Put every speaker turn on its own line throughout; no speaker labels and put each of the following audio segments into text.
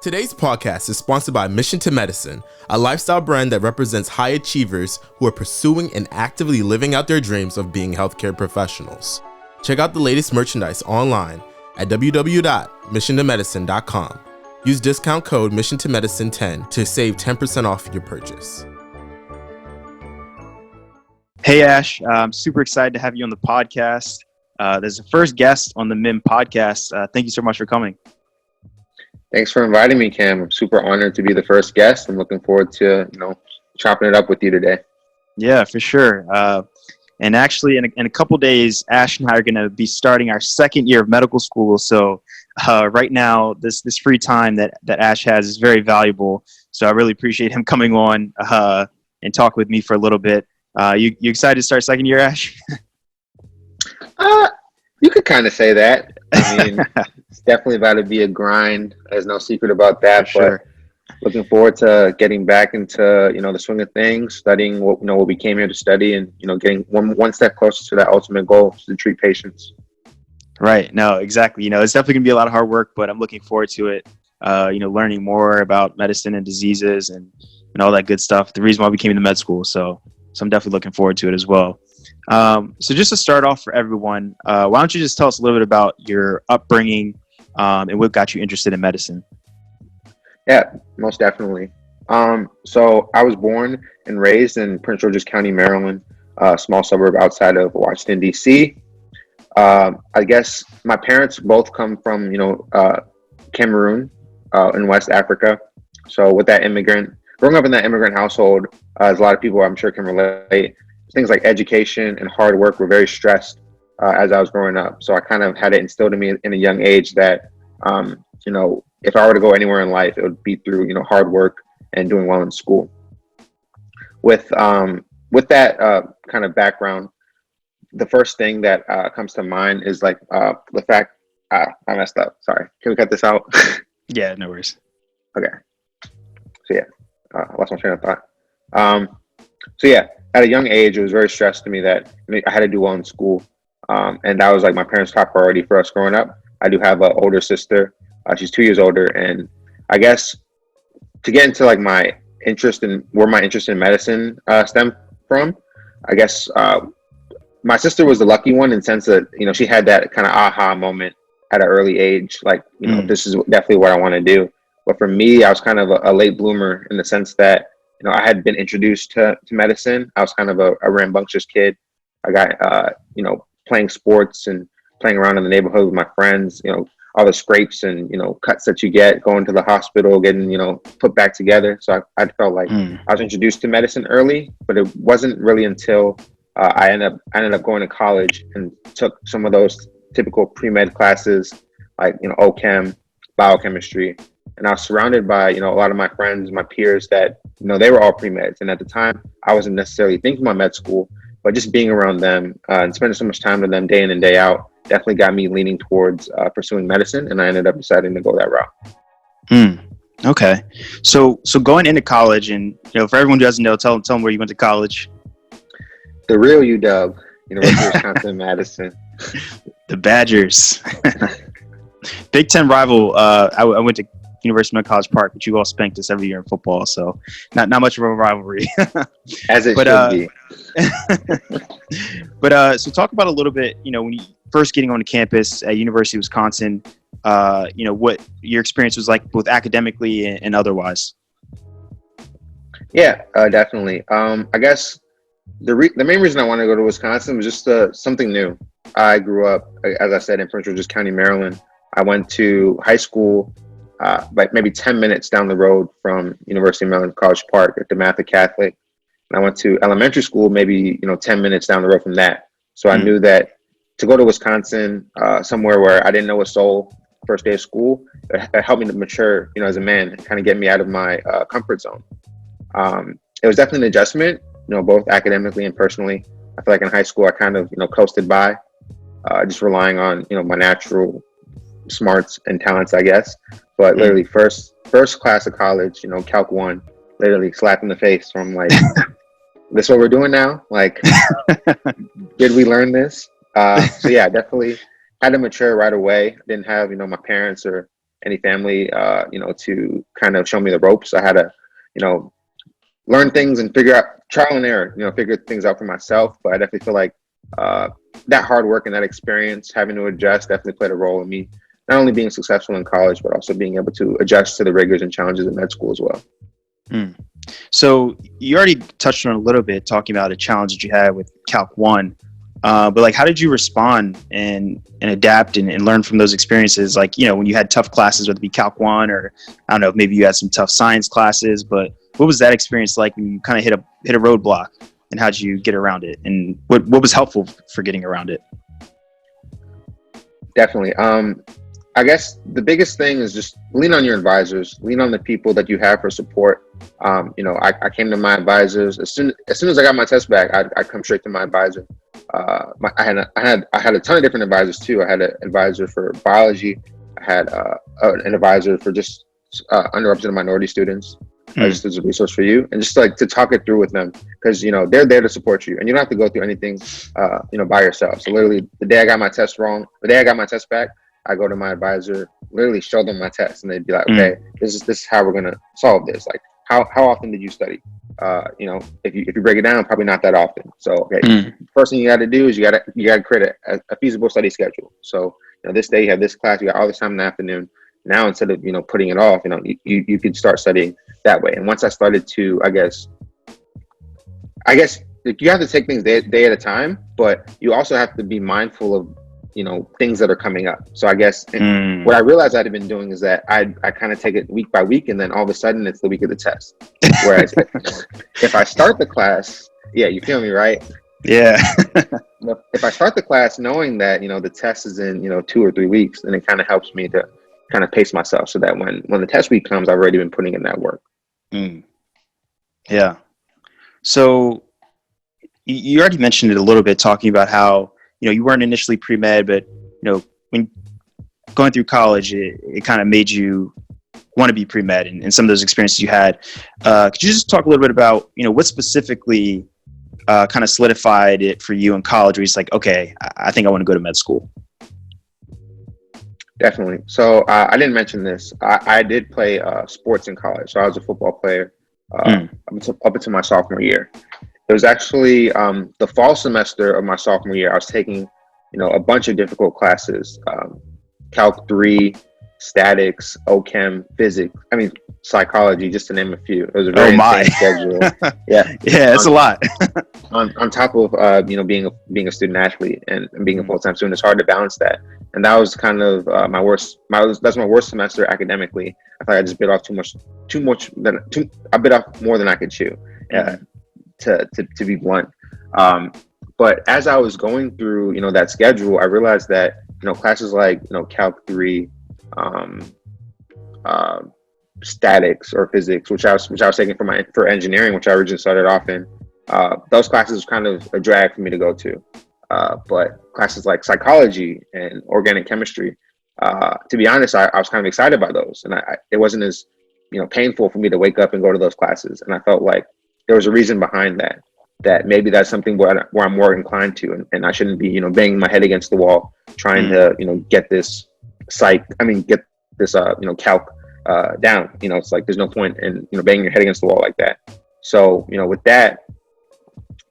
Today's podcast is sponsored by Mission to Medicine, a lifestyle brand that represents high achievers who are pursuing and actively living out their dreams of being healthcare professionals. Check out the latest merchandise online at www.missiontomedicine.com. Use discount code MissionToMedicine10 to save 10% off your purchase.
Hey, Ash. I'm super excited to have you on the podcast. There's the first guest on the MIM podcast. Thank you so much for coming.
Thanks for inviting me, Cam. I'm super honored to be the first guest. I'm looking forward to, chopping it up with you today.
Yeah, for sure. And actually, in a couple days, Ash and I are going to be starting our second year of medical school. So right now, this free time that Ash has is very valuable. So I really appreciate him coming on and talk with me for a little bit. You excited to start second year, Ash?
You could kind of say that. I mean, it's definitely about to be a grind. There's no secret about that.
Sure.
But looking forward to getting back into, the swing of things, studying what we came here to study, and, getting one step closer to that ultimate goal, to treat patients.
Right. No, exactly. It's definitely going to be a lot of hard work, but I'm looking forward to it. Learning more about medicine and diseases and all that good stuff. The reason why we came into med school. So I'm definitely looking forward to it as well. So just to start off for everyone, why don't you just tell us a little bit about your upbringing and what got you interested in medicine?
Yeah, most definitely. So I was born and raised in Prince George's County, Maryland, a small suburb outside of Washington, D.C. I guess my parents both come from, Cameroon in West Africa. So with that growing up in that immigrant household, as a lot of people I'm sure can relate, things like education and hard work were very stressed as I was growing up. So I kind of had it instilled in me in a young age that, if I were to go anywhere in life, it would be through, hard work and doing well in school. With that kind of background, the first thing that comes to mind is like the fact, I messed up. Sorry. Can we cut this out?
Yeah, no worries.
Okay. So yeah, I lost my train of thought. At a young age, it was very stressed to me that I had to do well in school. And that was like my parents' top priority for us growing up. I do have an older sister. She's 2 years older. And I guess to get into like my interest in medicine stemmed from, I guess my sister was the lucky one in the sense that, she had that kind of aha moment at an early age. Like, this is definitely what I want to do. But for me, I was kind of a late bloomer in the sense that, I had been introduced to medicine. I was kind of a rambunctious kid. I got, playing sports and playing around in the neighborhood with my friends, all the scrapes and, cuts that you get going to the hospital, getting, put back together. So I felt like I was introduced to medicine early, but it wasn't really until I ended up going to college and took some of those typical pre-med classes like, OChem, biochemistry. And I was surrounded by, a lot of my friends, my peers that, they were all pre-meds. And at the time, I wasn't necessarily thinking about med school, but just being around them and spending so much time with them day in and day out definitely got me leaning towards pursuing medicine. And I ended up deciding to go that route.
Okay. So going into college and, for everyone who doesn't know, tell them where you went to college.
The real UW, University of Wisconsin-Madison.
The Badgers. Big Ten rival. I went to University of College Park, but you all spanked us every year in football, so not much of a rivalry.
As it should be.
But so talk about a little bit, when you first getting onto campus at University of Wisconsin, what your experience was like both academically and otherwise.
Yeah, definitely. I guess the main reason I wanted to go to Wisconsin was just something new. I grew up, as I said, in Prince George's County, Maryland. I went to high school like maybe 10 minutes down the road from University of Maryland College Park at DeMatha Catholic. And I went to elementary school maybe 10 minutes down the road from that. So I knew that to go to Wisconsin, somewhere where I didn't know a soul first day of school, it helped me to mature, as a man, kind of get me out of my comfort zone. It was definitely an adjustment, both academically and personally. I feel like in high school I kind of coasted by, just relying on my natural smarts and talents, I guess. But literally first class of college, Calc 1, literally slapped in the face from like, this is what we're doing now? Like, did we learn this? So yeah, definitely had to mature right away. Didn't have, my parents or any family, to kind of show me the ropes. I had to, learn things and figure out trial and error, figure things out for myself. But I definitely feel like that hard work and that experience, having to adjust, definitely played a role in me not only being successful in college, but also being able to adjust to the rigors and challenges in med school as well.
So you already touched on a little bit, talking about a challenge that you had with Calc 1. But like, how did you respond and adapt and learn from those experiences? Like, when you had tough classes, whether it be Calc 1 or I don't know, maybe you had some tough science classes, but what was that experience like when you kind of hit a roadblock, and how'd you get around it? And what was helpful for getting around it?
Definitely. I guess the biggest thing is just lean on your advisors, lean on the people that you have for support. I came to my advisors as soon as I got my test back. I come straight to my advisor. I had a ton of different advisors too. I had an advisor for biology. I had an advisor for just underrepresented minority students, just as a resource for you, and just like to talk it through with them, because they're there to support you, and you don't have to go through anything by yourself. So literally, the day I got my test back, I go to my advisor, literally show them my test, and they'd be like, okay, this is how we're gonna solve this. Like, how often did you study? If you break it down, probably not that often. So, okay, first thing you got to do is you got to create a feasible study schedule. So, this day you have this class, you got all this time in the afternoon. Now, instead of putting it off, you could start studying that way. And once I started to, I guess you have to take things day at a time, but you also have to be mindful of things that are coming up. So I guess what I realized I'd been doing is that I kind of take it week by week, and then all of a sudden it's the week of the test. Whereas if I start the class, you feel me, right?
Yeah.
If I start the class knowing that, the test is in, 2 or 3 weeks, then it kind of helps me to kind of pace myself so that when the test week comes, I've already been putting in that work.
Yeah. So you already mentioned it a little bit, talking about how, you weren't initially pre-med, but, when going through college, it kind of made you want to be pre-med, and some of those experiences you had. Could you just talk a little bit about, what specifically kind of solidified it for you in college, where it's like, okay, I think I want to go to med school?
Definitely. So I didn't mention this. I did play sports in college. So I was a football player up until my sophomore year. It was actually the fall semester of my sophomore year. I was taking, a bunch of difficult classes, Calc 3, statics, OChem, physics, psychology, just to name a few. It was a very intense schedule. Yeah,
it's a lot.
on top of being a student athlete and being a full-time student, it's hard to balance that. And that was kind of that's my worst semester academically. I thought I just bit off I bit off more than I could chew. To be blunt. But as I was going through, that schedule, I realized that, classes like, Calc 3, statics or physics, which I was taking for engineering, which I originally started off in, those classes was kind of a drag for me to go to. But classes like psychology and organic chemistry, to be honest, I was kind of excited by those. And it wasn't as, painful for me to wake up and go to those classes. And I felt like there was a reason behind that maybe that's something where I'm more inclined to, and I shouldn't be, banging my head against the wall, trying to, get this calc down. It's like, there's no point in, banging your head against the wall like that. So, with that,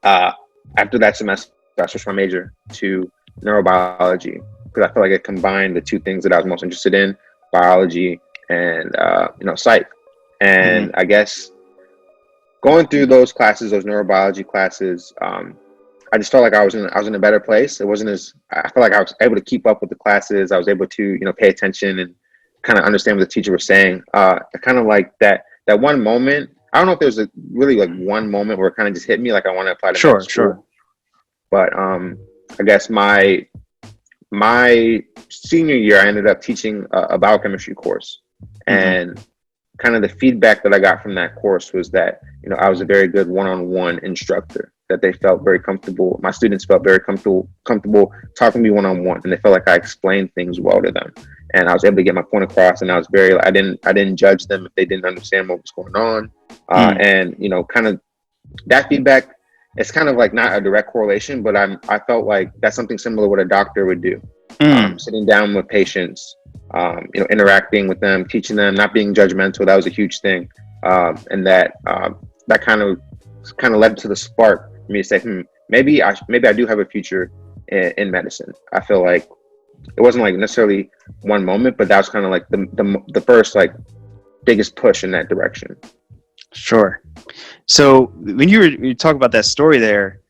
after that semester, I switched my major to neurobiology, because I feel like it combined the two things that I was most interested in, biology and, psych. And I guess going through those classes, those neurobiology classes, I just felt like I was in a better place. I felt like I was able to keep up with the classes. I was able to, pay attention and kind of understand what the teacher was saying. Kind of like that one moment. I don't know if there's really one moment where it kind of just hit me, like I want to apply to med school.
Sure.
But I guess my senior year, I ended up teaching a biochemistry course, and kind of the feedback that I got from that course was that, I was a very good one-on-one instructor, that they felt very comfortable. My students felt very comfortable talking to me one-on-one, and they felt like I explained things well to them. And I was able to get my point across, and I didn't judge them if they didn't understand what was going on. And, kind of that feedback, it's kind of like not a direct correlation, but I felt like that's something similar to what a doctor would do. Sitting down with patients, interacting with them, teaching them, not being judgmental. That was a huge thing. And that kind of led to the spark for me to say, maybe I do have a future in medicine. I feel like it wasn't like necessarily one moment, but that was kind of like the first like biggest push in that direction.
Sure. So when you talk about that story there,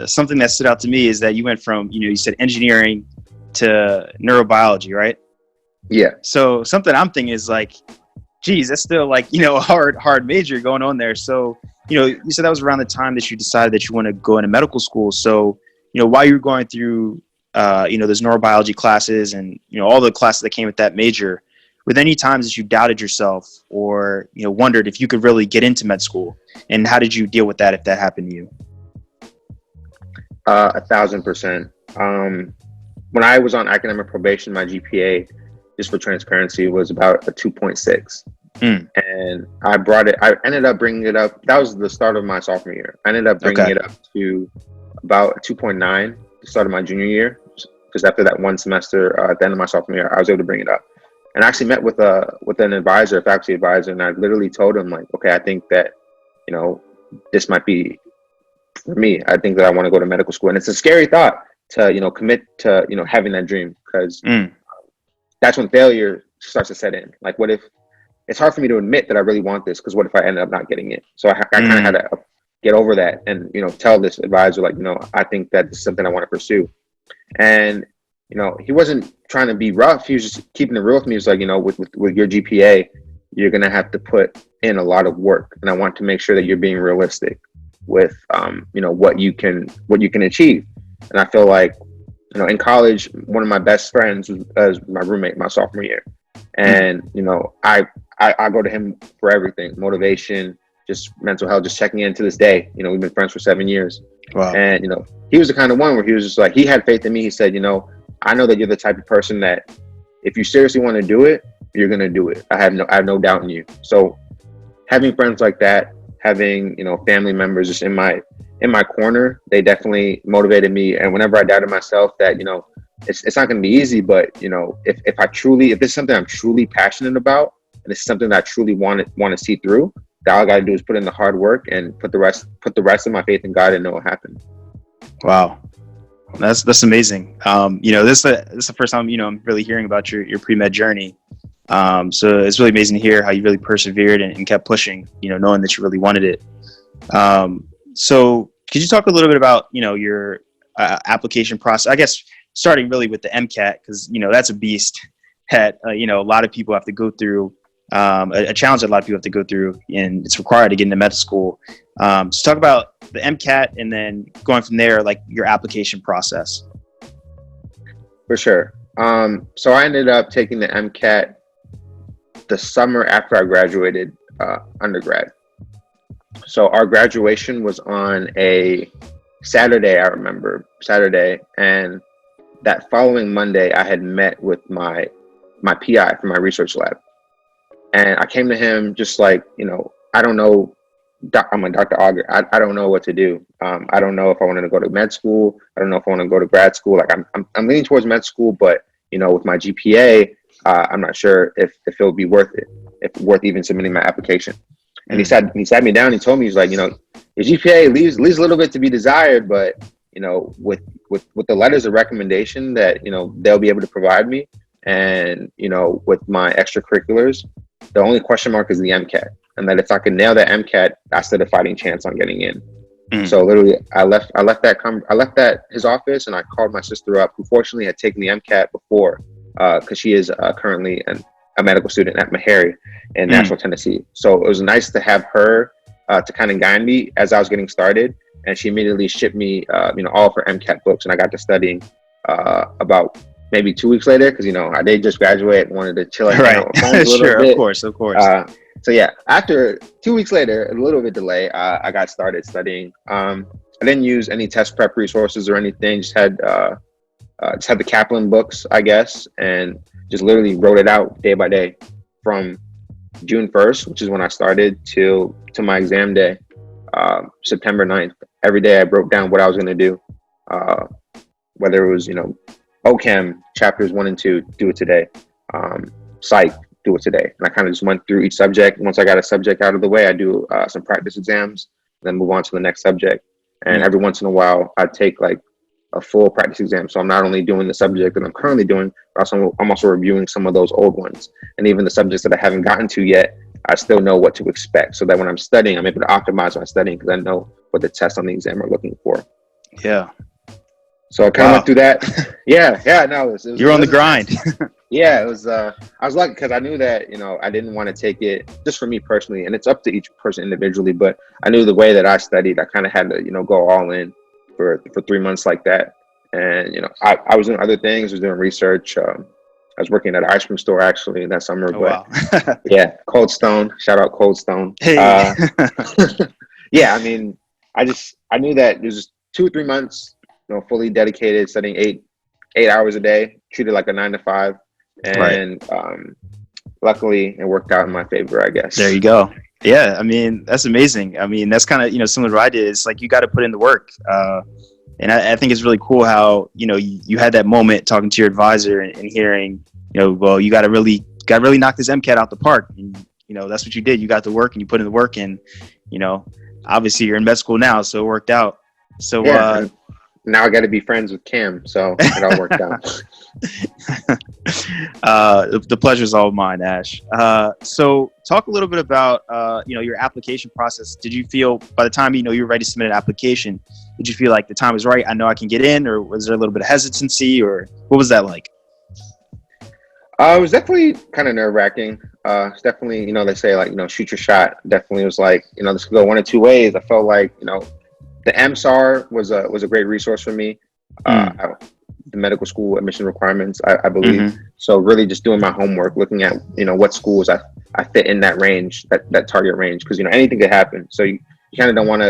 something that stood out to me is that you went from, you said engineering to neurobiology, right?
Yeah.
So something I'm thinking is like, geez, that's still like, a hard major going on there. So, you said that was around the time that you decided that you want to go into medical school. So, while you were going through, those neurobiology classes and, all the classes that came with that major, were there any times that you doubted yourself or, wondered if you could really get into med school? And how did you deal with that if that happened to you?
1,000%. When I was on academic probation, my GPA, just for transparency, was about a 2.6. And I ended up bringing it up. That was the start of my sophomore year. I ended up bringing it up to about 2.9, the start of my junior year. Because after that one semester, at the end of my sophomore year, I was able to bring it up. And I actually met with an advisor, a faculty advisor, and I literally told him, like, okay, I think that, this might be for me. I think that I want to go to medical school. And it's a scary thought to, commit to, having that dream, because that's when failure starts to set in. Like, what if it's hard for me to admit that I really want this, because what if I end up not getting it? So I kind of had to get over that and, tell this advisor, like, I think that this is something I want to pursue. And, he wasn't trying to be rough. He was just keeping it real with me. He was like, with your GPA, you're going to have to put in a lot of work. And I want to make sure that you're being realistic with, what you can achieve. And I feel like, in college, one of my best friends was my roommate my sophomore year. And, I go to him for everything, motivation, just mental health, just checking in to this day. We've been friends for 7 years. Wow. And, he was the kind of one where he was just like, he had faith in me. He said, I know that you're the type of person that if you seriously want to do it, you're going to do it. I have no doubt in you. So having friends like that, having, family members just in my corner, they definitely motivated me. And whenever I doubted myself that, it's not going to be easy, but, if this is something I'm truly passionate about, and this is something that I truly want to see through, that all I got to do is put in the hard work and put the rest of my faith in God and know what happened.
Wow. That's amazing. This is the first time, I'm really hearing about your pre-med journey. So it's really amazing to hear how you really persevered and kept pushing, knowing that you really wanted it. So could you talk a little bit about, your application process? I guess starting really with the MCAT, because, that's a beast that, a lot of people have to go through, a challenge that a lot of people have to go through, and it's required to get into med school. So talk about the MCAT and then going from there, like your application process.
For sure. So I ended up taking the MCAT the summer after I graduated undergrad. So our graduation was on a Saturday, I remember, and that following Monday, I had met with my PI from my research lab. And I came to him just like, I don't know, I'm a Dr. Auger. I don't know what to do. I don't know if I wanted to go to med school. I don't know if I want to go to grad school. Like I'm leaning towards med school, but with my GPA, I'm not sure if it would be worth it, if worth even submitting my application. And he sat me down. He told me, he's like, your GPA leaves a little bit to be desired, but with the letters of recommendation that they'll be able to provide me, and with my extracurriculars, the only question mark is the MCAT, and that if I can nail that MCAT, I stood a fighting chance on getting in. So literally, I left his office, and I called my sister up, who fortunately had taken the MCAT before, because she is currently a medical student at Meharry in Nashville, Tennessee. So it was nice to have her to kind of guide me as I was getting started, and she immediately shipped me, all of her MCAT books, and I got to studying about maybe 2 weeks later, because I did just graduate and wanted to chill out.
Right. Sure, bit. Of course.
So yeah, after 2 weeks later, a little bit delay, I got started studying. I didn't use any test prep resources or anything. Just had the Kaplan books, I guess, and just literally wrote it out day by day from June 1st, which is when I started, to my exam day, September 9th. Every day I broke down what I was going to do, whether it was, OChem chapters 1 and 2, do it today. psych, do it today. And I kind of just went through each subject. Once I got a subject out of the way, I do some practice exams, then move on to the next subject. And every once in a while, I take like a full practice exam. So I'm not only doing the subject that I'm currently doing, but I'm also reviewing some of those old ones. And even the subjects that I haven't gotten to yet, I still know what to expect, so that when I'm studying, I'm able to optimize my studying because I know what the tests on the exam are looking for.
Yeah.
So I kind of went through that. No, it was
You're on the grind.
Yeah, it was. I was lucky because I knew that I didn't want to take it just for me personally, and it's up to each person individually. But I knew the way that I studied, I kind of had to go all in for 3 months like that. And I was doing other things. I was doing research. I was working at an ice cream store actually that summer.
Oh, wow.
Yeah, Cold Stone. Shout out Cold Stone.
Hey.
Yeah, I mean, I knew that it was just 2 or 3 months, fully dedicated, studying eight hours a day, treated like a 9 to 5, and luckily it worked out in my favor, I guess.
There you go. Yeah, I mean, that's amazing. I mean, that's kind of similar to what I did. It's like you got to put in the work. And I think it's really cool how you had that moment talking to your advisor and hearing well, you got to really knock this MCAT out the park, and that's what you did. You got to work and you put in the work, and obviously you're in med school now, so it worked out. So
now I got to be friends with Cam, so it all worked out.
The pleasure's all mine, Ash. So talk a little bit about your application process. Did you feel by the time you were ready to submit an application, did you feel like the time was right? I know I can get in, or was there a little bit of hesitancy, or what was that like?
It was definitely kind of nerve-wracking. It's definitely, they say like, shoot your shot. Definitely was like, this could go one of two ways. I felt like, the MSAR was a great resource for me. The medical school admission requirements, I believe.
Mm-hmm.
So really just doing my homework, looking at, what schools I fit in that range, that target range. Because, anything could happen. So you kind of don't want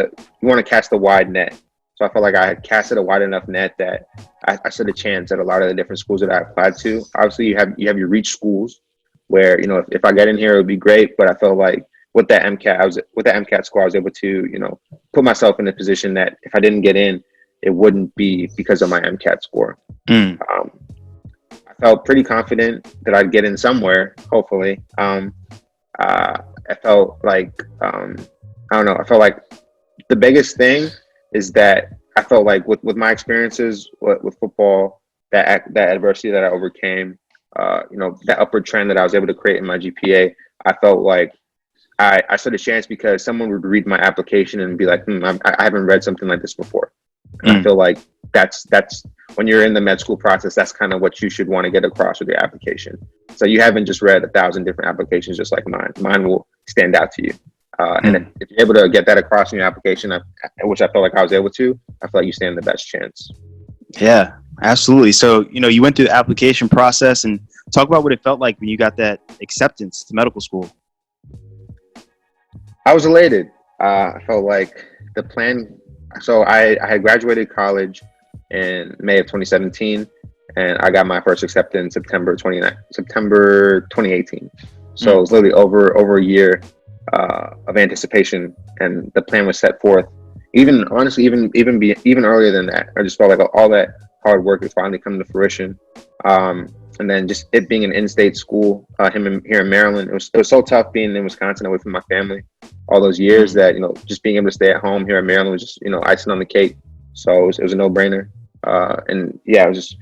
to cast a wide net. So I felt like I had casted a wide enough net that I stood a chance at a lot of the different schools that I applied to. Obviously, you have your reach schools where if I get in here, it would be great. But I felt like with that MCAT score, I was able to put myself in a position that if I didn't get in, it wouldn't be because of my MCAT score. I felt pretty confident that I'd get in somewhere. Hopefully, I felt like I don't know. I felt like the biggest thing is that I felt like with my experiences with football, that adversity that I overcame, that upward trend that I was able to create in my GPA, I felt like I stood a chance because someone would read my application and be like, I haven't read something like this before. And I feel like that's when you're in the med school process, that's kind of what you should want to get across with your application. So you haven't just read 1,000 different applications just like mine. Mine will stand out to you. And if you're able to get that across in your application, which I felt like I was able to, I feel like you stand the best chance.
Yeah, absolutely. So, you went through the application process, and talk about what it felt like when you got that acceptance to medical school.
I was elated. I felt like the plan. So I had graduated college in May of 2017, and I got my first acceptance September 2018. So it was literally over a year of anticipation, and the plan was set forth. Even earlier than that, I just felt like all that hard work is finally coming to fruition. And then just it being an in-state school, here in Maryland, it was so tough being in Wisconsin away from my family all those years that just being able to stay at home here in Maryland was just icing on the cake. So it was a no-brainer. And yeah, it was just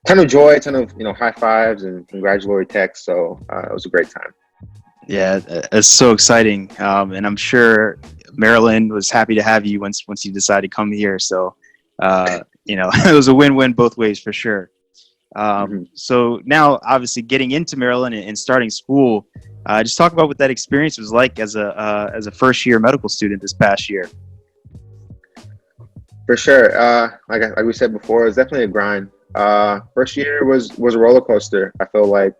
a ton of joy, a ton of high fives and congratulatory texts. So it was a great time.
Yeah, it's so exciting, and I'm sure Maryland was happy to have you once you decided to come here. So, it was a win-win both ways for sure. So now, obviously, getting into Maryland and starting school, just talk about what that experience was like as a first-year medical student this past year.
For sure, like we said before, it was definitely a grind. First year was a roller coaster. I feel like.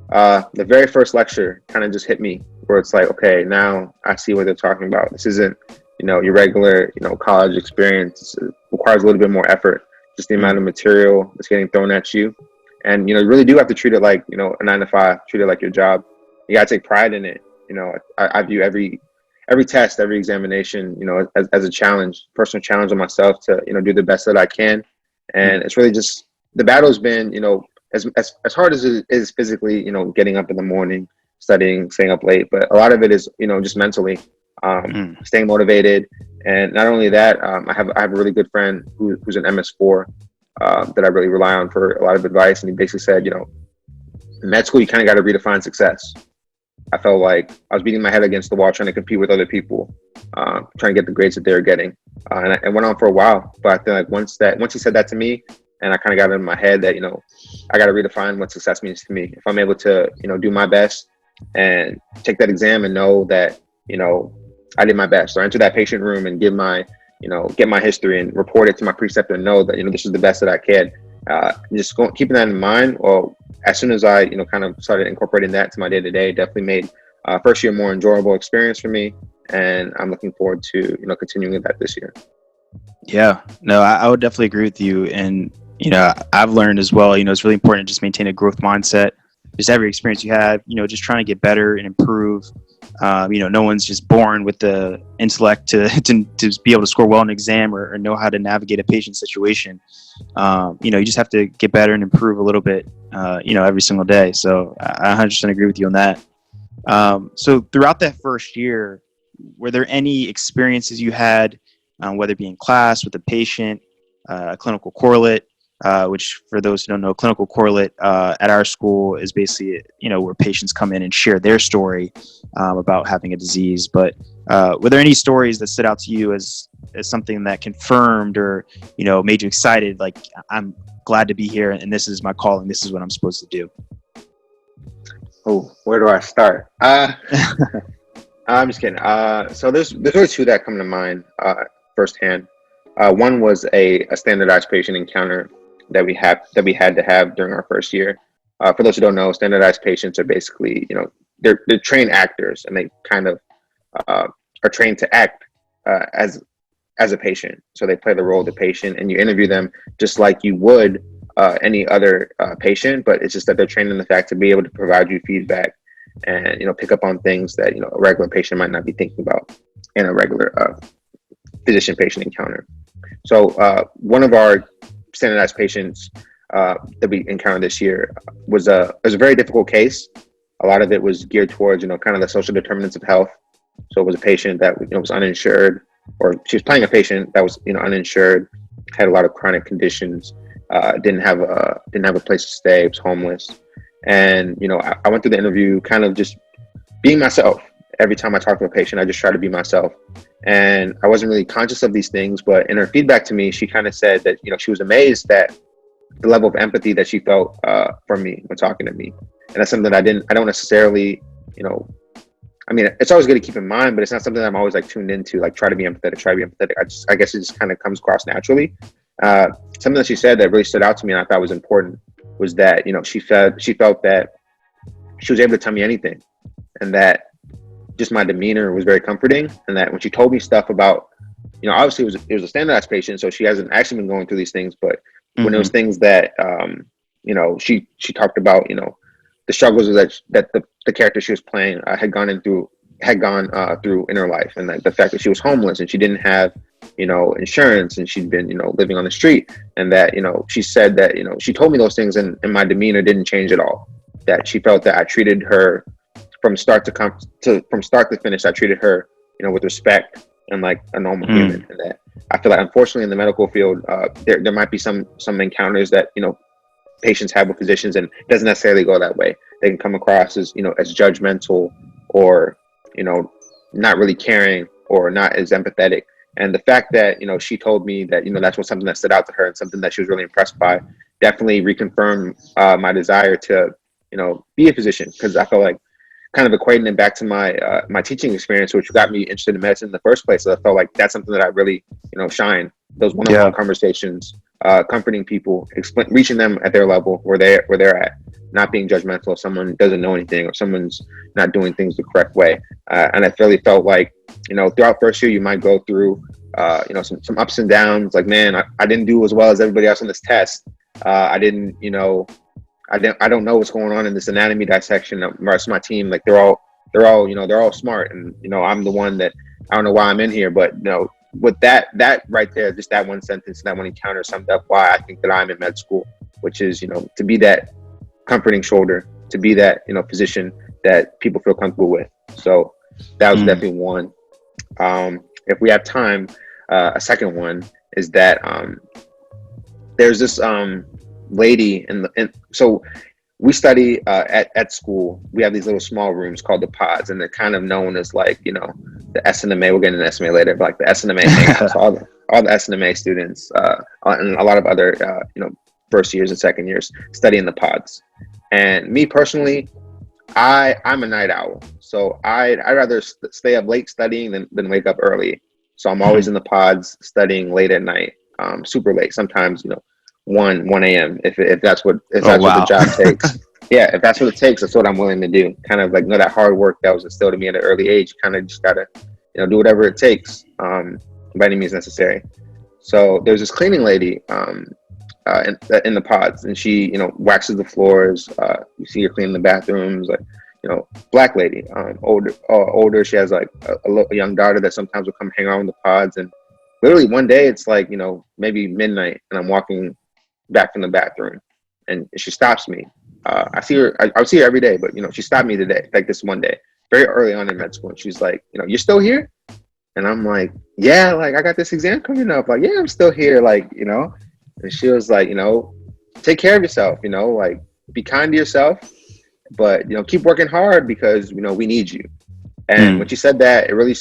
The very first lecture kind of just hit me where it's like, okay, now I see what they're talking about. This isn't, your regular, college experience. It requires a little bit more effort, just the amount of material that's getting thrown at you. And, you really do have to treat it like, a 9 to 5, treat it like your job. You got to take pride in it. I view every test, every examination, as a challenge, personal challenge on myself to, do the best that I can. And it's really just, the battle's been, as hard as it is physically, getting up in the morning, studying, staying up late, but a lot of it is, just mentally, staying motivated. And not only that, I have a really good friend who's an MS4 that I really rely on for a lot of advice. And he basically said, in med school, you kind of got to redefine success. I felt like I was beating my head against the wall trying to compete with other people, trying to get the grades that they were getting. And it went on for a while. But I feel like once he said that to me, and I kind of got it in my head that, I got to redefine what success means to me. If I'm able to, do my best and take that exam and know that, I did my best, or enter that patient room and give my, get my history and report it to my preceptor and know that, this is the best that I can. Keeping that in mind. Well, as soon as I, kind of started incorporating that to my day to day, definitely made first year a more enjoyable experience for me. And I'm looking forward to, continuing with that this year.
Yeah, no, I would definitely agree with you. And, I've learned as well, it's really important to just maintain a growth mindset. Just every experience you have, just trying to get better and improve. No one's just born with the intellect to be able to score well in an exam or know how to navigate a patient situation. You just have to get better and improve a little bit, every single day. So I 100% agree with you on that. So throughout that first year, were there any experiences you had, whether it be in class with a patient, a clinical correlate, which for those who don't know, clinical correlate at our school is basically, where patients come in and share their story about having a disease. But were there any stories that stood out to you as something that confirmed or, made you excited? Like, I'm glad to be here and this is my calling. This is what I'm supposed to do.
Oh, where do I start? I'm just kidding. So there's really two that come to mind firsthand. One was a standardized patient encounter that we had to have during our first year. For those who don't know, standardized patients are basically, they're trained actors, and they kind of are trained to act as a patient. So they play the role of the patient, and you interview them just like you would any other patient, but it's just that they're trained in the fact to be able to provide you feedback and pick up on things that a regular patient might not be thinking about in a regular physician-patient encounter. So one of our standardized patients that we encountered this year was a very difficult case. A lot of it was geared towards kind of the social determinants of health. So it was a patient that was uninsured, or she was playing a patient that was uninsured, had a lot of chronic conditions, didn't have a place to stay, was homeless. And I went through the interview kind of just being myself. Every time I talk to a patient, I just try to be myself. And I wasn't really conscious of these things, but in her feedback to me, she kind of said that, she was amazed at the level of empathy that she felt from me when talking to me. And that's something I don't necessarily, I mean, it's always good to keep in mind, but it's not something that I'm always like tuned into, like try to be empathetic. I guess it just kind of comes across naturally. Something that she said that really stood out to me and I thought was important was that, she felt that she was able to tell me anything, and that just my demeanor was very comforting. And that when she told me stuff about, obviously it was a standardized patient, so she hasn't actually been going through these things, but when there was things that, she talked about, the struggles that the character she was playing had gone through in her life, and the fact that she was homeless and she didn't have, insurance, and she'd been, living on the street, and that, she said that, she told me those things and my demeanor didn't change at all. That she felt that I treated her from start to finish. I treated her, with respect and like a normal human. And that I feel like, unfortunately, in the medical field, there might be some encounters that, patients have with physicians, and it doesn't necessarily go that way. They can come across as, as judgmental, or, not really caring, or not as empathetic. And the fact that, she told me that, that's something that stood out to her and something that she was really impressed by, definitely reconfirmed my desire to, be a physician. Because I felt like, kind of equating it back to my teaching experience, which got me interested in medicine in the first place. So I felt like that's something that I really, shine. Those one-on-one conversations, comforting people, reaching them at their level where they're at, not being judgmental if someone doesn't know anything or someone's not doing things the correct way. And I really felt like, throughout first year, you might go through, some ups and downs. Like, man, I didn't do as well as everybody else on this test. I didn't, I don't know what's going on in this anatomy dissection. The rest of my team, like they're all smart, and I'm the one that I don't know why I'm in here, but with that right there, just that one sentence, that one encounter summed up why I think that I'm in med school. which is, to be that comforting shoulder, to be that, physician that people feel comfortable with. So that was definitely one. If we have time, a second one is that there's this lady so we study at school. We have these little small rooms called the pods, and they're kind of known as like, the SNMA. We'll get into SNMA later, but like the SNMA hangouts. all the SNMA students and a lot of other first years and second years study in the pods. And me personally, I'm a night owl, so I'd rather stay up late studying than wake up early. So I'm always in the pods studying late at night, super late. Sometimes 1 a.m. if that's what the job takes. Yeah, if that's what it takes, that's what I'm willing to do. Kind of like that hard work that was instilled in me at an early age. Kind of just gotta do whatever it takes, by any means necessary. So there's this cleaning lady in the pods, and she waxes the floors. You see her cleaning the bathrooms, like black lady, older. She has like a young daughter that sometimes will come hang around in the pods. And literally one day it's like maybe midnight, and I'm walking back from the bathroom, and she stops me. I see her. I see her every day, but she stopped me today, like this one day, very early on in med school, and she's like, "You're still here?" And I'm like, "Yeah, like I got this exam coming up. Like, yeah, I'm still here. Like, And she was like, take care of yourself. Like be kind to yourself, but keep working hard because we need you. And when she said that, it really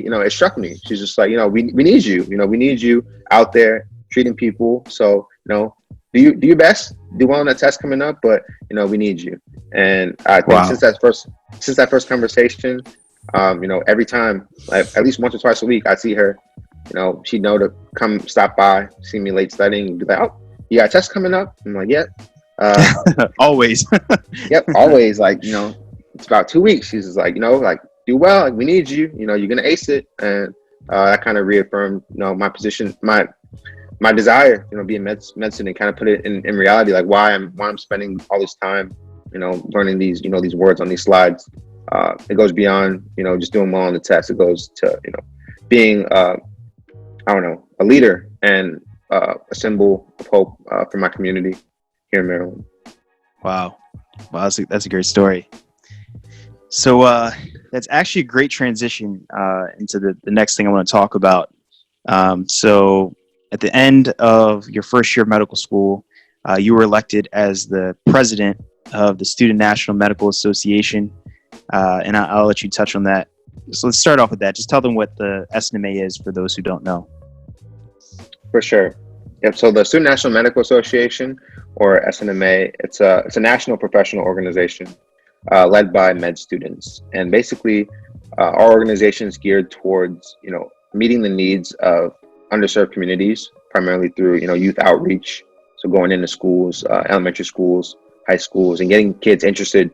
it struck me. She's just like, we need you. We need you out there treating people. So do your best, do well on that test coming up, but we need you. And I think since that first conversation, every time, like at least once or twice a week, I see her. She'd know to come stop by, see me late studying, and be like, "Oh, you got a test coming up?" I'm like, "Yeah."
Always.
Yep, always. Like, it's about 2 weeks. She's just like, like do well. Like we need you. You're gonna ace it. And that kind of reaffirmed, my position, my desire, be in medicine, and kind of put it in reality, like why I'm spending all this time, learning these, these words on these slides. It goes beyond, just doing well on the test. It goes to, being, a leader and a symbol of hope for my community here in Maryland.
Wow, that's a great story. So that's actually a great transition into the next thing I want to talk about. So at the end of your first year of medical school, you were elected as the president of the Student National Medical Association, and I'll let you touch on that. So let's start off with that. Just tell them what the SNMA is for those who don't know.
For sure. Yep. So the Student National Medical Association, or SNMA, it's a national professional organization led by med students, and basically our organization is geared towards meeting the needs of underserved communities, primarily through youth outreach. So going into schools, elementary schools, high schools, and getting kids interested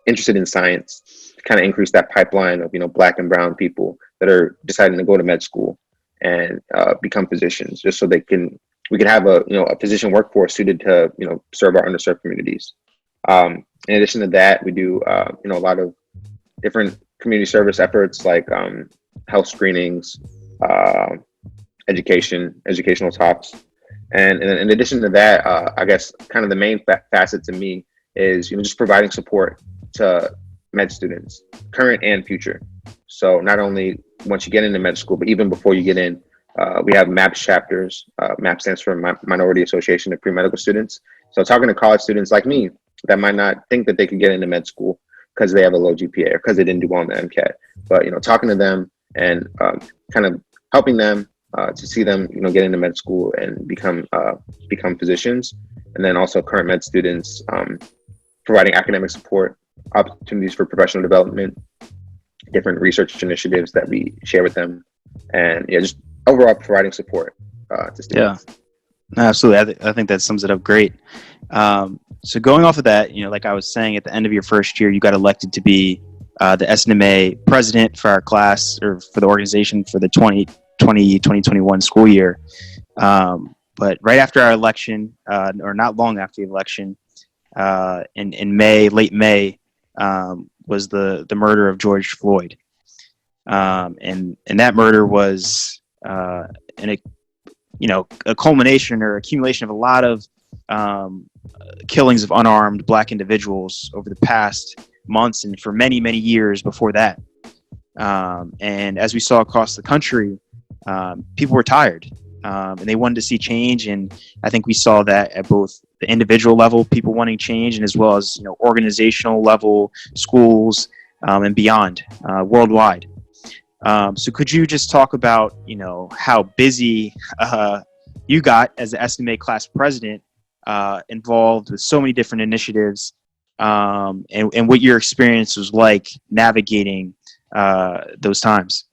in science, to kind of increase that pipeline of Black and brown people that are deciding to go to med school and become physicians, just so we can have a physician workforce suited to serve our underserved communities. In addition to that, we do a lot of different community service efforts, like health screenings, educational talks, and in addition to that, I guess kind of the main facet to me is just providing support to med students, current and future. So not only once you get into med school, but even before you get in, we have MAPS chapters. MAPS stands for Minority Association of Pre-Medical Students. So talking to college students like me that might not think that they could get into med school because they have a low GPA or because they didn't do well on the MCAT, but talking to them and kind of helping them to see them get into med school and become physicians, and then also current med students, providing academic support, opportunities for professional development, different research initiatives that we share with them, and just overall providing support to students.
Yeah, absolutely. I think that sums it up great. So going off of that, like I was saying, at the end of your first year, you got elected to be the SNMA president for our class, or for the organization, for the 2020-2021 school year. But right after our election, or not long after the election, in May, late May, was the murder of George Floyd. And that murder was a culmination or accumulation of a lot of killings of unarmed Black individuals over the past months and for many, many years before that. And as we saw across the country, people were tired and they wanted to see change. And I think we saw that at both the individual level, people wanting change, and as well as organizational level, schools and beyond, worldwide. So could you just talk about how busy you got as the SNMA class president, involved with so many different initiatives, and what your experience was like navigating those times?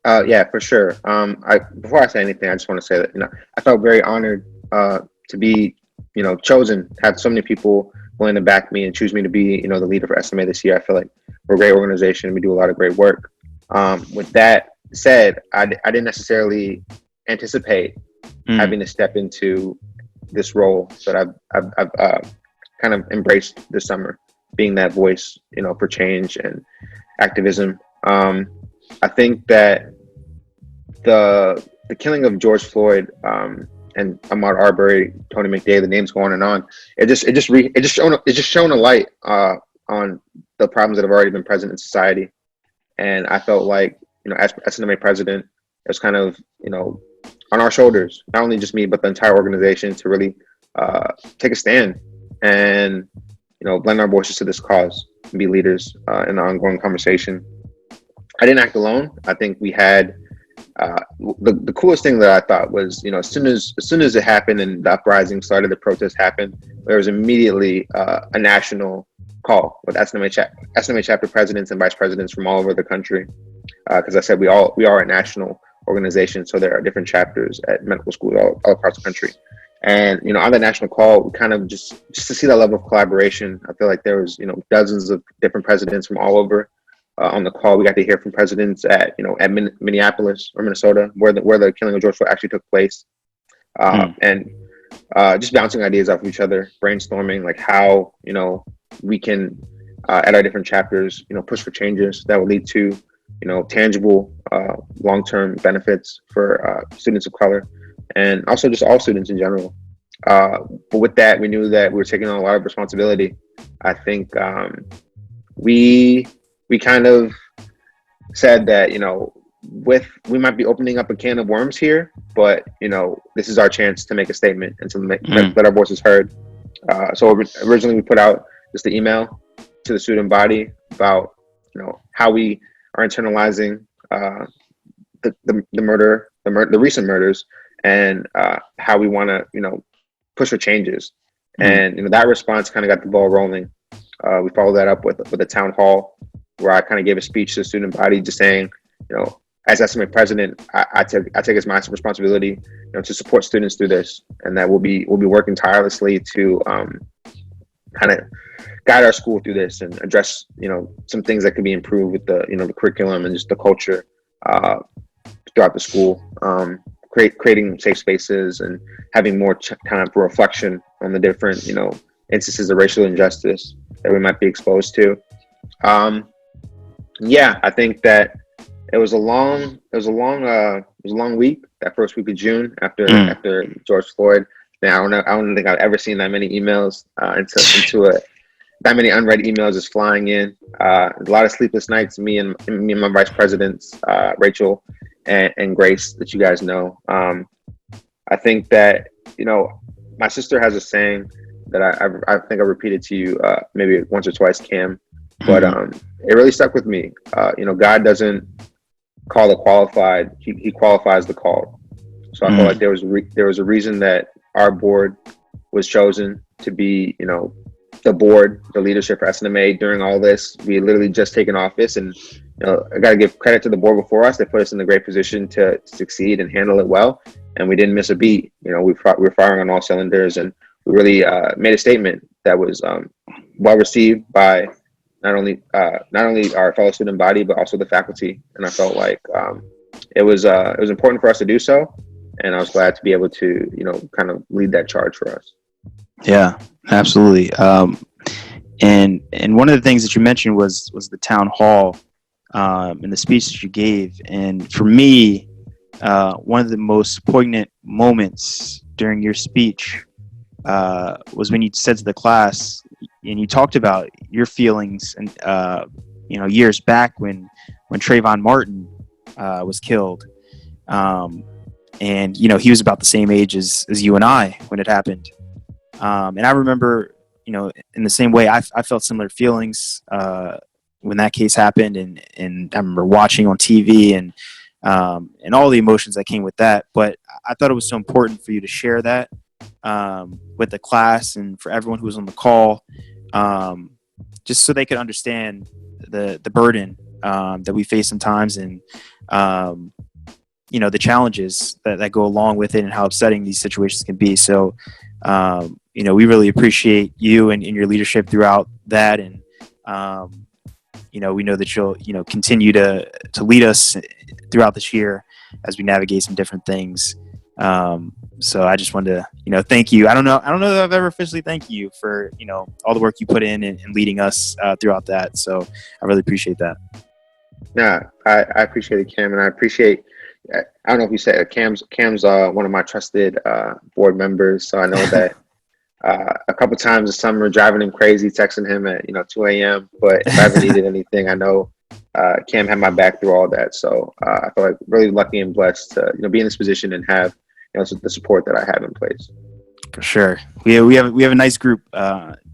Yeah, for sure. Before I say anything, I just want to say that I felt very honored to be chosen. Have so many people willing to back me and choose me to be the leader for SNMA this year. I feel like we're a great organization. We do a lot of great work. With that said, I didn't necessarily anticipate having to step into this role that I've kind of embraced this summer, being that voice for change and activism. I think that the killing of George Floyd and Ahmaud Arbery, Tony McDade, the names go on and on. It just shone a light on the problems that have already been present in society. And I felt like as SNMA president, it was kind of on our shoulders, not only just me but the entire organization, to really take a stand and lend our voices to this cause and be leaders in the ongoing conversation. I didn't act alone. I think we had the coolest thing that I thought was, as soon as it happened and the uprising started, the protest happened, there was immediately a national call with SNMA chapter presidents and vice presidents from all over the country. Because I said we are a national organization, so there are different chapters at medical schools all across the country. And on the national call, we kind of just to see that level of collaboration. I feel like there was dozens of different presidents from all over. On the call, we got to hear from presidents at Minneapolis or Minnesota, where the killing of George Floyd actually took place, and just bouncing ideas off of each other, brainstorming like how we can at our different chapters push for changes that will lead to tangible long-term benefits for students of color and also just all students in general. But with that, we knew that we were taking on a lot of responsibility. I think we kind of said that, we might be opening up a can of worms here, but, this is our chance to make a statement and to let our voices heard. So originally we put out just the email to the student body about, how we are internalizing the recent murders and how we want to, push for changes. And, that response kind of got the ball rolling. We followed that up with a town hall where I kind of gave a speech to the student body just saying, as SNMA president, I take as my responsibility, to support students through this, and that we'll be working tirelessly to kind of guide our school through this and address, some things that could be improved with the, the curriculum and just the culture throughout the school, creating safe spaces and having more time for reflection on the different, instances of racial injustice that we might be exposed to. Yeah, I think that it was a long week, that first week of June after George Floyd. Now, I don't think I've ever seen that many emails that many unread emails just flying in. A lot of sleepless nights. Me and my vice presidents, Rachel and Grace, that you guys know. I think that my sister has a saying that I think I repeated to you maybe once or twice, Cam, but it really stuck with me. God doesn't call the qualified; He qualifies the called. So I felt like there was a reason that our board was chosen to be, the board, the leadership for SNMA during all this. We literally just taken office, and I got to give credit to the board before us. They put us in a great position to succeed and handle it well, and we didn't miss a beat. We were firing on all cylinders, and we really made a statement that was well received by not only our fellow student body but also the faculty. And I felt like it was important for us to do so, and I was glad to be able to kind of lead that charge for us.
Yeah, absolutely. And one of the things that you mentioned was the town hall and the speech that you gave. And for me, one of the most poignant moments during your speech was when you said to the class, and you talked about your feelings and years back when Trayvon Martin was killed, and he was about the same age as you and I when it happened, and I remember in the same way I felt similar feelings when that case happened, and I remember watching on TV and all the emotions that came with that. But I thought it was so important for you to share that with the class and for everyone who was on the call, just so they could understand the burden that we face sometimes, and the challenges that go along with it, and how upsetting these situations can be. So we really appreciate you and your leadership throughout that, and we know that you'll continue to lead us throughout this year as we navigate some different things. So I just wanted to thank you. I don't know that I've ever officially thanked you for all the work you put in and leading us throughout that. So I really appreciate that.
Yeah, I appreciate it, Cam, and I appreciate. I don't know if you said Cam's one of my trusted board members, so I know that a couple times this summer driving him crazy, texting him at 2 a.m. But if I ever needed anything, I know Cam had my back through all that. So I feel like really lucky and blessed to be in this position and have the support that I have in place.
For sure, we have a nice group.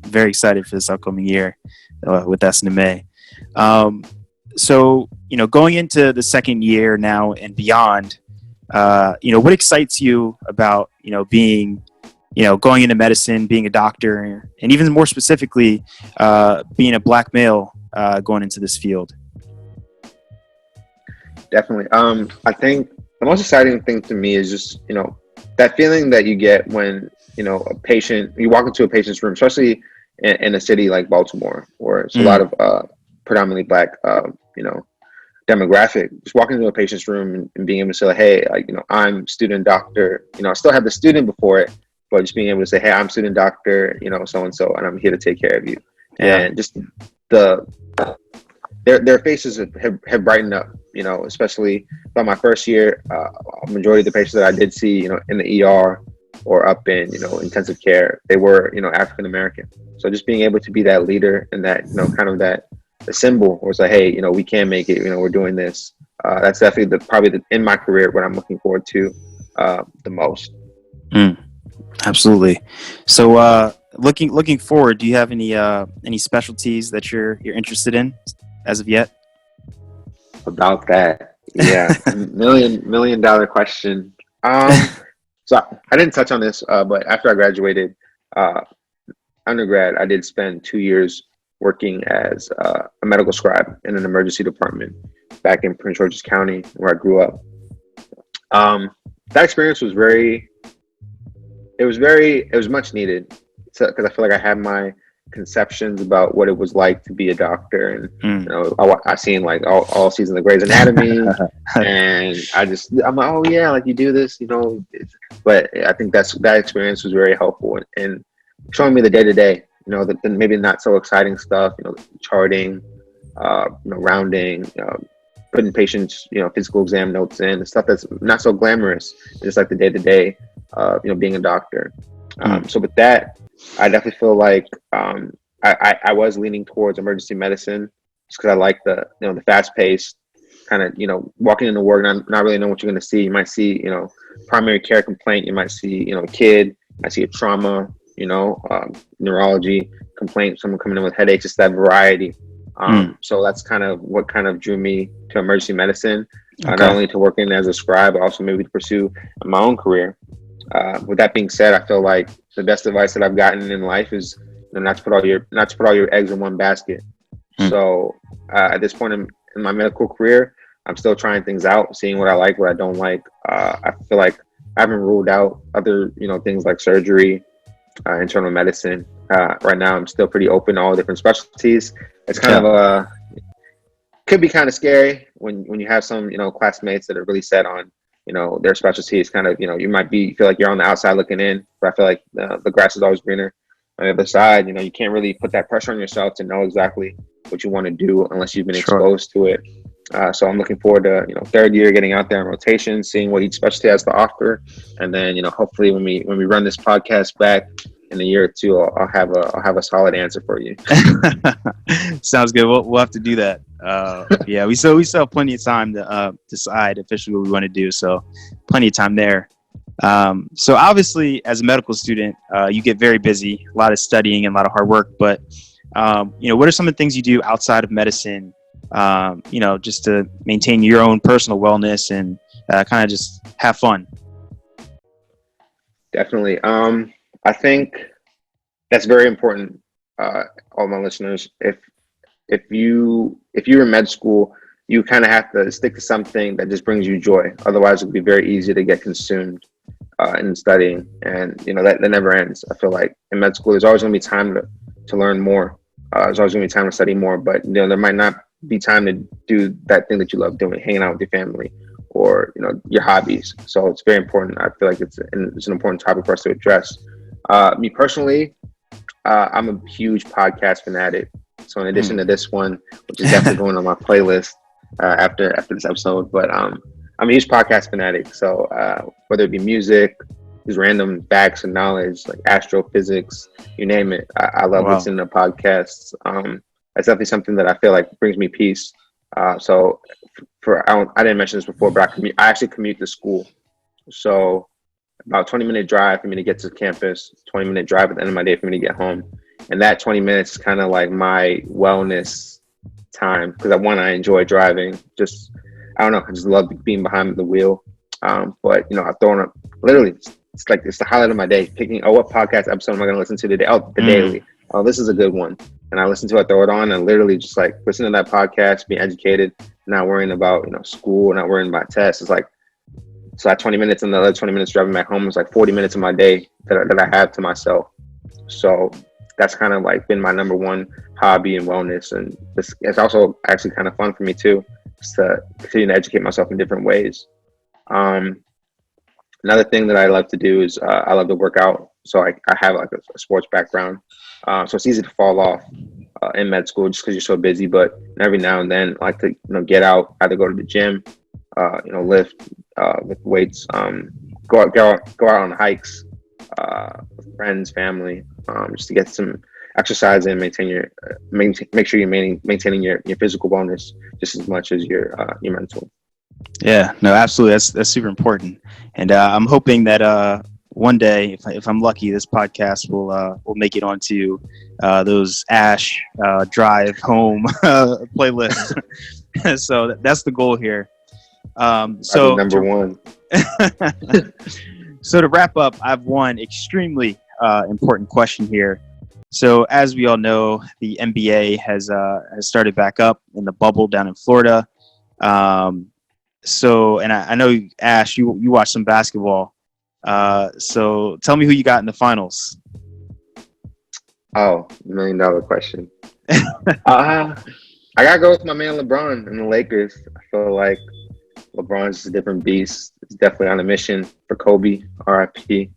Very excited for this upcoming year with SNMA. So going into the second year now and beyond, what excites you about being going into medicine, being a doctor, and even more specifically, being a Black male going into this field?
Definitely. I think the most exciting thing to me is just, that feeling that you get when, you walk into a patient's room, especially in a city like Baltimore, where it's a lot of predominantly Black, demographic. Just walking into a patient's room and being able to say, hey, I'm student doctor. I still have the student before it, but just being able to say, hey, I'm student doctor, so-and-so, and I'm here to take care of you. Yeah. And just their faces have brightened up, especially by my first year. A majority of the patients that I did see, in the ER or up in, intensive care, they were, African American. So just being able to be that leader and that, kind of that the symbol where it's like, hey, we can make it, we're doing this. That's definitely in my career, what I'm looking forward to the most.
Absolutely. So looking forward, do you have any specialties that you're interested in as of yet?
About that, yeah, million dollar question. So I didn't touch on this, but after I graduated undergrad, I did spend 2 years working as a medical scribe in an emergency department back in Prince George's County, where I grew up. That experience was it was much needed, because I feel like I had my conceptions about what it was like to be a doctor, and I seen like all seasons of Grey's Anatomy, and I'm like, oh yeah, like you do this, but I think that experience was very helpful in showing me the day-to-day, the maybe not so exciting stuff, charting, rounding, putting patients, physical exam notes in, the stuff that's not so glamorous, just like the day-to-day, being a doctor. So with that, I definitely feel like I was leaning towards emergency medicine, just because I like the the fast paced kind of walking into work and not really knowing what you're going to see. You might see primary care complaint, you might see a kid, you might see a trauma, neurology complaint, someone coming in with headaches, just that variety. So that's kind of what kind of drew me to emergency medicine, not only to working as a scribe, but also maybe to pursue my own career. With that being said, I feel like the best advice that I've gotten in life is not to put all your eggs in one basket. So at this point in my medical career, I'm still trying things out, seeing what I like, what I don't like. I feel like I haven't ruled out other things like surgery, internal medicine. Right now, I'm still pretty open to all different specialties. It's kind of could be kind of scary when you have some classmates that are really set on their specialties. Kind of you might feel like you're on the outside looking in, but I feel like the grass is always greenner on the other side. You can't really put that pressure on yourself to know exactly what you want to do unless you've been exposed to it. So I'm looking forward to, third year getting out there in rotation, seeing what each specialty has to offer, and then hopefully when we run this podcast back in a year or two, I'll have a solid answer for you.
Sounds good. We'll have to do that. Yeah, we still have plenty of time to decide officially what we want to do. So plenty of time there. So obviously, as a medical student, you get very busy, a lot of studying and a lot of hard work. But what are some of the things you do outside of medicine? Just to maintain your own personal wellness and kind of just have fun.
Definitely. I think that's very important. All my listeners, if you're in med school, you kind of have to stick to something that just brings you joy. Otherwise, it'll be very easy to get consumed in studying, and that never ends. I feel like in med school, there's always going to be time to learn more. There's always going to be time to study more, but there might not be time to do that thing that you love doing, hanging out with your family, or your hobbies. So it's very important. I feel like it's an important topic for us to address. Me personally, I'm a huge podcast fanatic. So in addition to this one, which is definitely going on my playlist after this episode, but I'm a huge podcast fanatic. So whether it be music, these random facts and knowledge like astrophysics, you name it, I love listening to podcasts. That's definitely something that I feel like brings me peace. So I didn't mention this before, but I actually commute to school. So about 20-minute drive for me to get to campus, 20-minute drive at the end of my day for me to get home. And that 20 minutes is kind of like my wellness time because I enjoy driving. I just love being behind the wheel. But I've thrown up literally, it's the highlight of my day, picking, what podcast episode am I going to listen to today? Oh, the daily. Oh, this is a good one. And I listen to it, throw it on, and literally just like listen to that podcast, be educated, not worrying about, school, not worrying about tests. It's like, so that 20 minutes and the other 20 minutes driving back home is like 40 minutes of my day that I have to myself. So that's kind of like been my number one hobby and wellness. And it's also actually kind of fun for me too, just to continue to educate myself in different ways. Another thing that I love to do is I love to work out. So I have like a sports background. So it's easy to fall off in med school just because you're so busy. But every now and then I like to get out, either go to the gym, lift with weights, go out on hikes with friends, family, just to get some exercise and make sure you're maintaining your physical wellness just as much as your mental.
Yeah, no, absolutely. That's super important. And I'm hoping that one day, if I'm lucky, this podcast will make it onto those Ash drive home playlists. So that's the goal here. So
number one.
So to wrap up, I have one extremely important question here. So as we all know, the NBA has started back up in the bubble down in Florida. So, and I know, Ash, you watch some basketball. So tell me who you got in the finals.
Oh, $1 million question. I gotta go with my man LeBron and the Lakers. I feel like LeBron's a different beast. He's definitely on a mission for Kobe, RIP.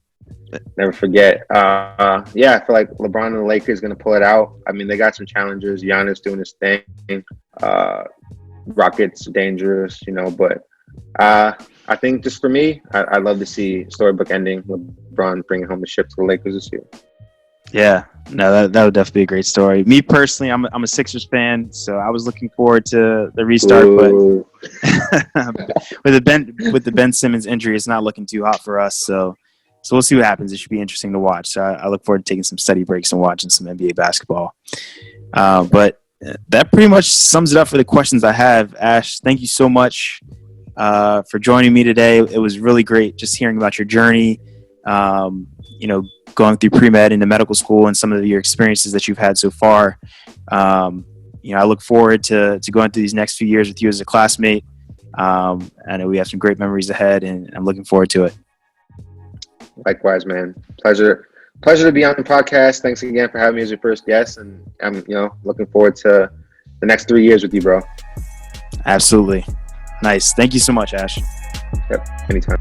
Never forget. I feel like LeBron and the Lakers gonna pull it out. I mean, they got some challengers. Giannis doing his thing. Rockets dangerous, but I think just for me, I'd love to see storybook ending. LeBron bringing home the ship to the Lakers this year.
Yeah, no, that would definitely be a great story. Me personally, I'm a Sixers fan, so I was looking forward to the restart. Ooh. But with the Ben Simmons injury, it's not looking too hot for us. So we'll see what happens. It should be interesting to watch. So I look forward to taking some study breaks and watching some NBA basketball. But that pretty much sums it up for the questions I have. Ash, thank you so much for joining me today. It was really great just hearing about your journey, going through pre-med into medical school and some of your experiences that you've had so far. I look forward to going through these next few years with you as a classmate. I know we have some great memories ahead, and I'm looking forward to it.
Likewise, man. Pleasure to be on the podcast. Thanks again for having me as your first guest, and I'm looking forward to the next 3 years with you, bro.
Absolutely. Nice. Thank you so much, Ash.
Yep. Anytime.